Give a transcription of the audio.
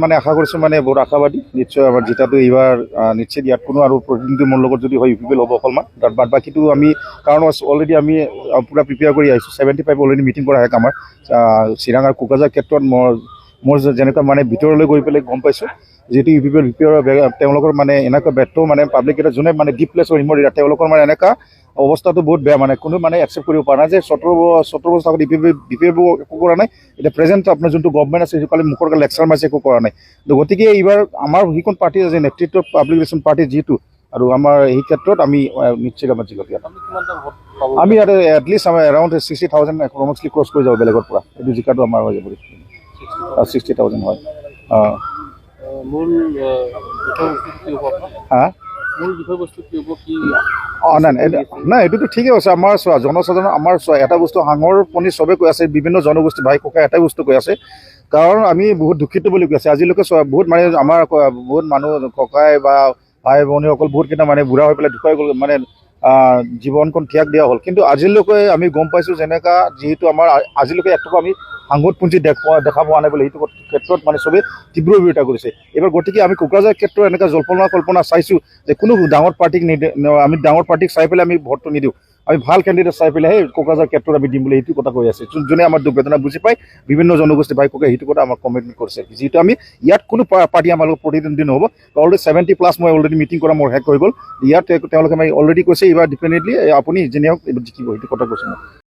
মানে আশা কৰিছোঁ মানে বহুত আশাবাদী নিশ্চয় আমাৰ জিতাটো এইবাৰ নিশ্চয় ইয়াত কোনো আৰু প্ৰতিনিধি মোৰ লগত যদি হয় ইউপিপিএল হ'ব অকণমান তাত বাদ বাকীটো আমি কাৰণ অলৰেডি আমি পূৰা প্ৰিপেয়াৰ কৰি আহিছোঁ 75 অলৰেডি মিটিং কৰা শেষ আমাৰ চিৰাং আৰু কোকৰাঝাৰ ক্ষেত্ৰত মোৰ যেনেকুৱা মানে ভিতৰলৈ গৈ পেলাই গম পাইছোঁ যিহেতু ইউপিপিএল তেওঁলোকৰ মানে এনেকুৱা ব্যৰ্থ মানে পাব্লিক এটা যোনে মানে ডিপ প্লেছৰ ৰিম'ট এৰিয়া তেওঁলোকৰ মানে এনেকুৱা অৱস্থাটো বহুত বেয়া মানে কোনো মানে একচেপ্ট কৰিব পৰা নাই যে 17 বছৰ আগত ইউপিপিএল একো কৰা নাই এতিয়া প্ৰেজেণ্ট আপোনাৰ যোনটো গভমেণ্ট আছে সেইটো কালি মুখৰ লেকচাৰ মাৰিছে একো কৰা নাই গতিকে এইবাৰ আমাৰ সেইখন পাৰ্টি আছে নেতৃত্ব পাব্লিক ৰিলেশ্যন পাৰ্টি যিটো আৰু আমাৰ এই ক্ষেত্ৰত আমি নিশ্চয় আমাৰ জিকত ইয়াত আমি ইয়াত এটলিষ্ট আমাৰ এৰাউণ্ড 60,000 একমষ্টলি ক্ৰছ কৰি যাব বেলেগৰ পৰা এইটো জিকাটো আমাৰ হৈ যাব 60,000 হয় হা নাই এইটোতো ঠিকেই আছে আমাৰ চোৱা জনসাধাৰণ আমাৰ চোৱা এটা বস্তু হাঙৰ পণী চবে কৈ আছে বিভিন্ন জনগোষ্ঠী ভাই ককাই এটাই বস্তু কৈ আছে কাৰণ আমি বহুত দুখিত বুলি কৈ আছে আজিলৈকে চোৱা বহুত মানে আমাৰ বহুত মানুহ ককাই বা ভাই ভনীসকল বহুতকেইটা মানে বুঢ়া হৈ পেলাই ঢুকাই গ'ল মানে জীৱনখন ত্যাগ দিয়া হ'ল কিন্তু আজিলৈকে আমি গম পাইছোঁ যেনেকুৱা যিহেতু আমাৰ আজিলৈকে একটুকু আমি সাংগতপুঞ্জী দেখা পোৱা নাই বুলি সেইটো ক্ষেত্ৰত মানে চবেই তীব্ৰ বিৰোধিতা কৰিছে এইবাৰ গতিকে আমি কোকৰাঝাৰ ক্ষেত্ৰত এনেকুৱা কল্পনা চাইছোঁ যে কোনো ডাঙৰ পাৰ্টিক আমি ডাঙৰ পাৰ্টিক চাই পেলাই আমি ভোটটো নিদিওঁ আমি ভাল কেণ্ডিডেট চাই পেলাই সেই কোকৰাঝাৰ ক্ষেত্ৰত আমি দিম বুলি সেইটো কথা কৈ আছে যোনে আমাৰ দুখ বেদনা বুজি পায় বিভিন্ন জনগোষ্ঠী ভাই ককাই সেইটো কথা আমাক কমিটমেণ্ট কৰিছে যিহেতু আমি ইয়াত কোনো পাৰ্টি আমাৰ লগত প্ৰতিদ্বন্দ্বী নহ'ব অলৰেডি 70+ মই অলৰেডি মিটিং কৰা মোৰ শেষ হৈ গ'ল ইয়াত তেওঁলোকে মই অলৰেডি কৈছে এইবাৰ ডিফিনেটলি আপুনি যেনে হওক এইবাৰ জিকিব সেইটো কথা কৈছোঁ মই